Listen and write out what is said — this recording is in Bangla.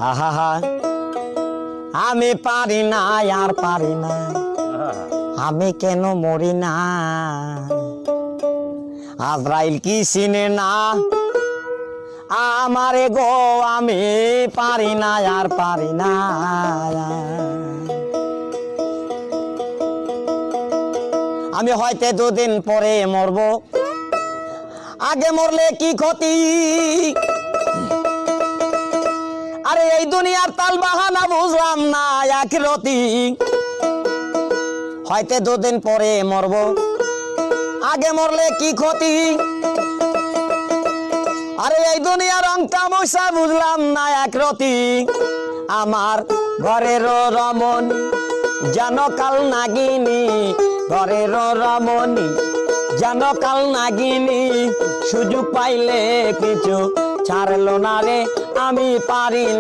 আহা আমি পারি না আর পারি না, আমি কেন মরি না? আজরাইল কি চিনে না আমারে গো, আমি পারি না আর পারি না। আমি হয়তো দুদিন পরে মরব, আগে মরলে কি ক্ষতি? আরে এই দুনিয়ার তাল বাহানা বুঝলাম না আখিরাতি। হয়তো দুদিন পরে মরব, আগে মরলে কি ক্ষতি? আরে এই দুনিয়ার রংটা মশা বুঝলাম না আখিরাতি। আমার ঘরের রমণী যেন কাল নাগিনী, ঘরের রমণী যেন কাল নাগিনী, সুযোগ পাইলে কিছু ছাড়লো না রে, আমি পারি না।